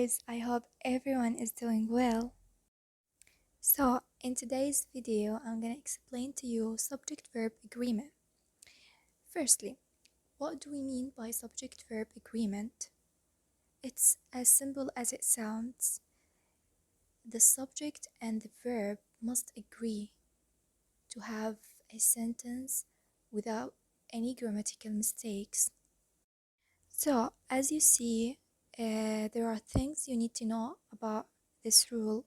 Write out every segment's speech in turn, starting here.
guys, I hope everyone is doing well. So, in today's video, I'm gonna explain to you subject-verb agreement. Firstly, what do we mean by subject-verb agreement? It's as simple as it sounds. The subject and the verb must agree to have a sentence without any grammatical mistakes. So, as you see, there are things you need to know about this rule.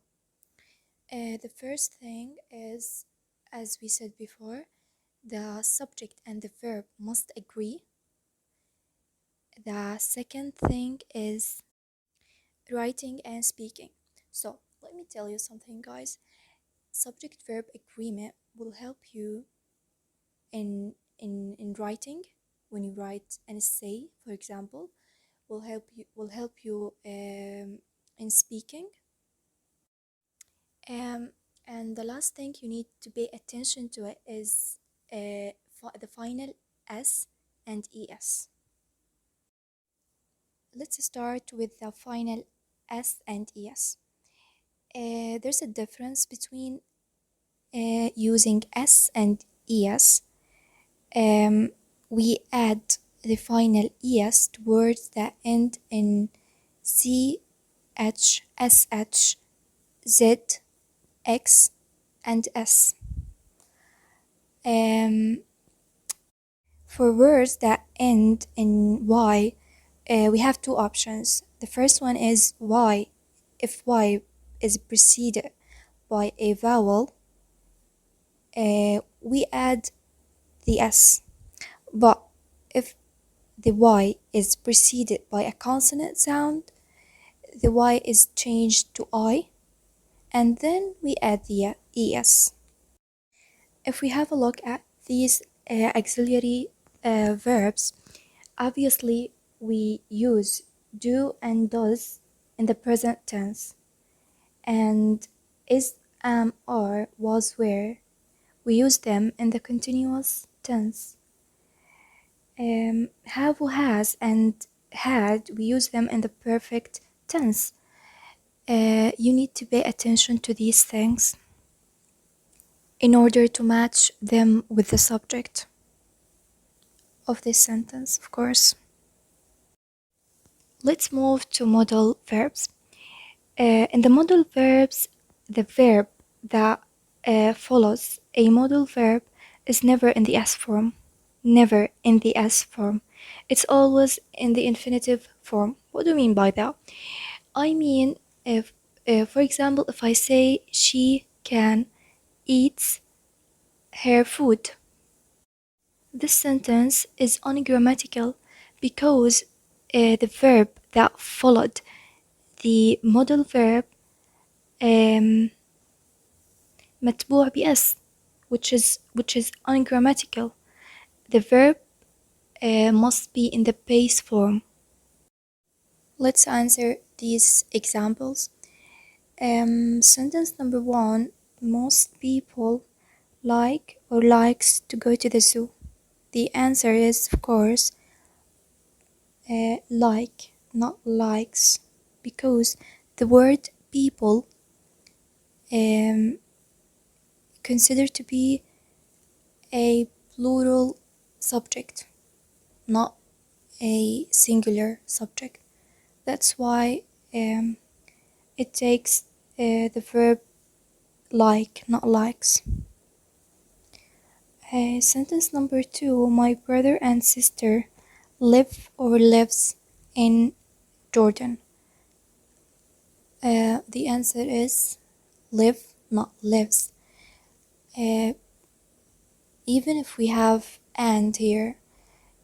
The first thing is, as we said before, the subject and the verb must agree. The second thing is writing and speaking. So, let me tell you something, guys. Subject-verb agreement will help you in writing. When you write an essay, for example, will help you in speaking. And the last thing you need to pay attention to it is the final S and ES. Let's start with the final S and ES. There's a difference between using S and ES. We add the final ES to words that end in CH, SH, Z, X, and S. For words that end in Y, we have two options. The first one is Y. If Y is preceded by a vowel, we add the S. But if the Y is preceded by a consonant sound, the Y is changed to I, and then we add the ES. If we have a look at these auxiliary verbs, obviously we use do and does in the present tense, and is, am, are, was, were, we use them in the continuous tense. Have, has, and had, we use them in the perfect tense. You need to pay attention to these things in order to match them with the subject of this sentence, of course. Let's move to modal verbs. In the modal verbs, the verb that follows a modal verb is never in the S form. Never in the S form. It's always in the infinitive form. What do I mean by that? I mean, if, for example, if I say she can eat her food, this sentence is ungrammatical because the verb that followed the modal verb متبوع بS, which is ungrammatical. The verb must be in the base form. Let's answer these examples. Sentence number 1: most people like or likes to go to the zoo. The answer is, of course, like, not likes, because the word people considered to be a plural subject, not a singular subject. That's why it takes the verb like, not likes. Sentence number 2: my brother and sister live or lives in Jordan. The answer is live, not lives. Even if we have and here,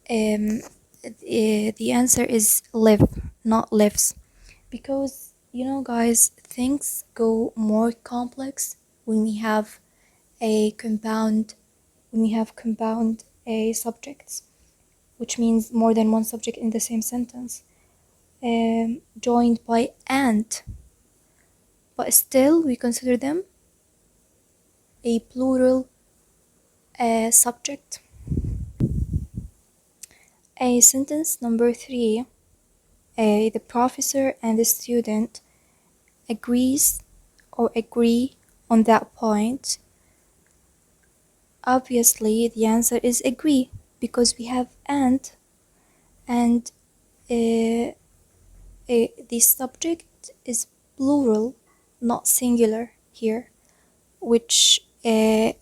the answer is live, not lives, because you know, guys, things go more complex when we have compound subjects, which means more than one subject in the same sentence, joined by and, but still we consider them a plural subject. Sentence number 3: the professor and the student agrees or agree on that point, obviously the answer is agree because we have and the subject is plural, not singular here, which is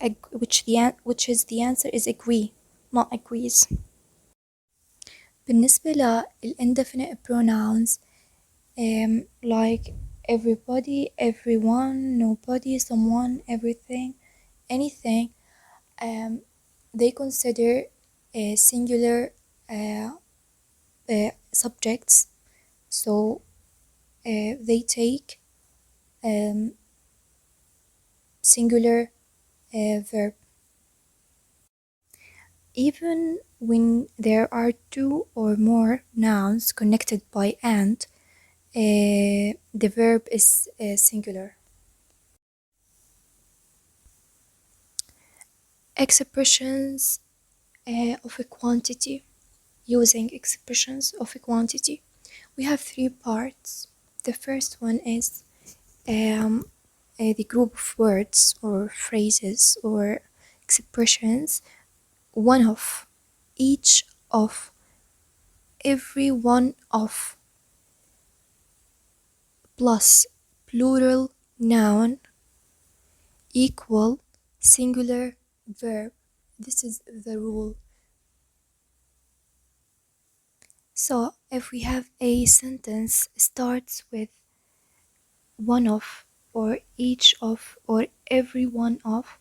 the answer is agree, not agrees. بالنسبة لل indefinite pronouns, like everybody, everyone, nobody, someone, everything, anything, they consider singular subjects, so they take singular verb. Even when there are two or more nouns connected by and, the verb is singular. Expressions of a quantity. Using expressions of a quantity, we have three parts. The first one is the group of words or phrases or expressions, one of, each of, every one of, plus plural noun equal singular verb. This is the rule. So if we have a sentence starts with one of or each of or every one of,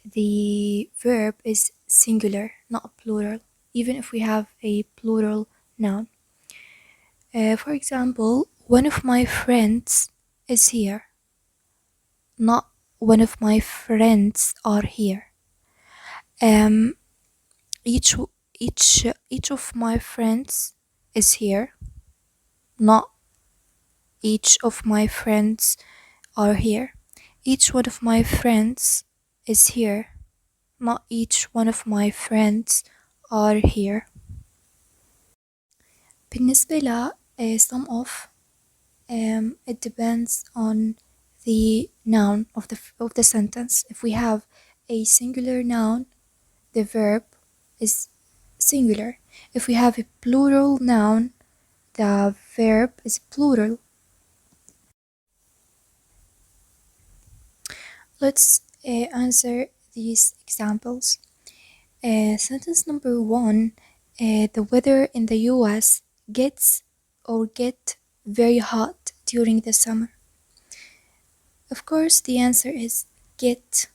the verb is singular, not plural, even if we have a plural noun. For example, one of my friends is here, not one of my friends are here. Each of my friends is here, not each of my friends are here. Each one of my friends is here, not each one of my friends are here. بالنسبة ل some of, it depends on the noun of the sentence. If we have a singular noun, the verb is singular. If we have a plural noun, the verb is plural. Let's answer these examples. Sentence number 1, the weather in the US gets very hot during the summer. Of course, the answer is gets,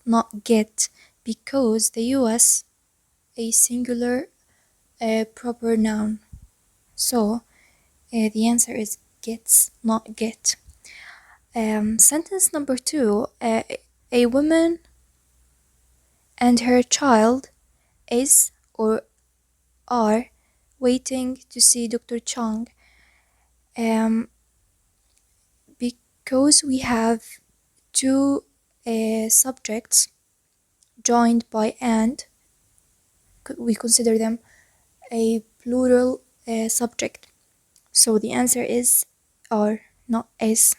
not get, because the US a singular proper noun. So the answer is gets, not get. Sentence number 2, a woman and her child is or are waiting to see Dr. Chang. Because we have two subjects joined by and, we consider them a plural subject. So the answer is are, not is.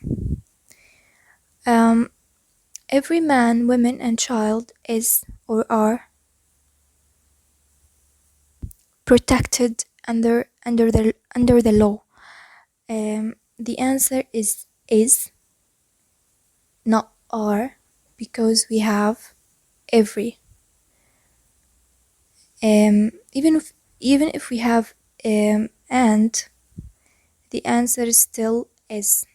Every man, woman, and child is or are protected under the law. The answer is not are, because we have every. Even if we have and, the answer is still is.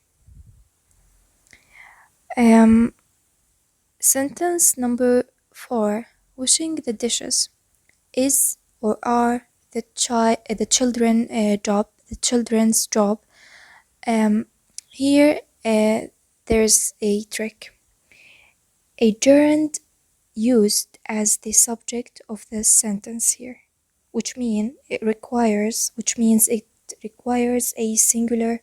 Sentence number 4, washing the dishes is or are the children's job. Here there's a trick. A gerund used as the subject of the sentence here, which means it requires a singular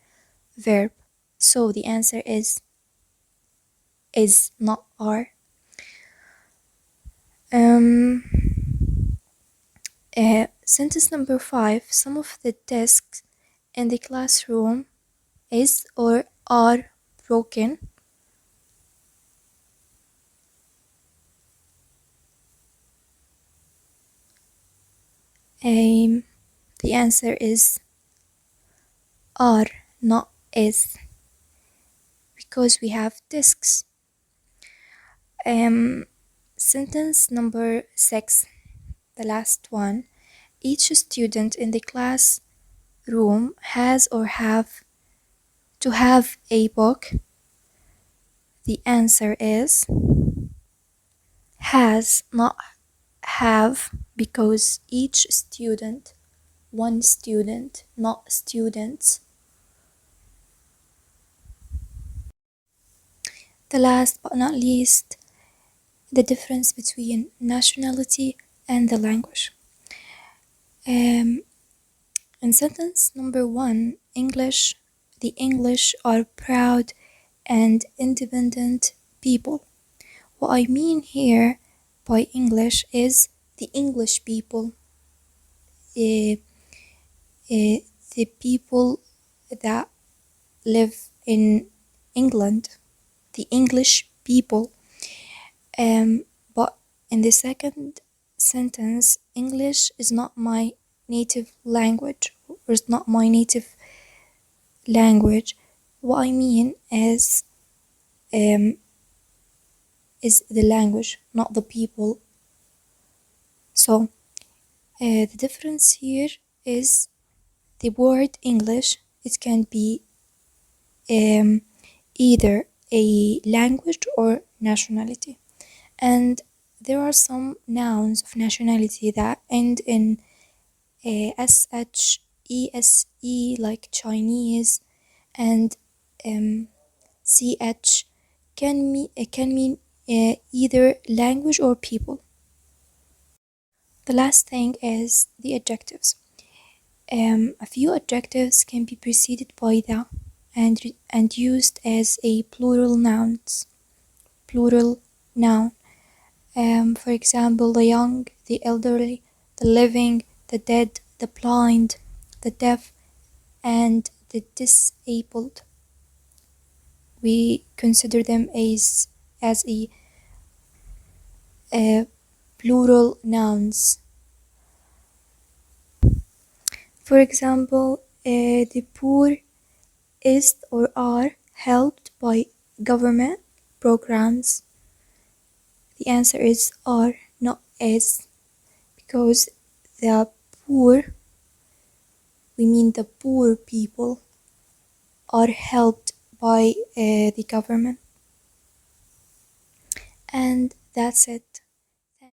verb. So the answer is not are. Sentence number 5. Some of the desks in the classroom is or are broken. The answer is are, not is, because we have discs. Sentence number 6, the last one. Each student in the classroom has or have to have a book. The answer is has, not have, because each student, one student, not students. The last but not least, the difference between nationality and the language. In sentence number 1, the English are proud and independent people. What I mean here by English is the English people, uh, the people that live in England, the English people. But in the second sentence, English is not my native language, or is not my native language. What I mean is the language, not the people. So the difference here is the word English. It can be either a language or nationality. And there are some nouns of nationality that end in sh, ese, like Chinese, and ch can mean either language or people. The last thing is the adjectives. A few adjectives can be preceded by the and used as a plural noun. For example, the young, the elderly, the living, the dead, the blind, the deaf, and the disabled. We consider them as a plural nouns. For example, the poor is or are helped by government programs. The answer is are, not is, because the poor, we mean the poor people, are helped by the government. And that's it.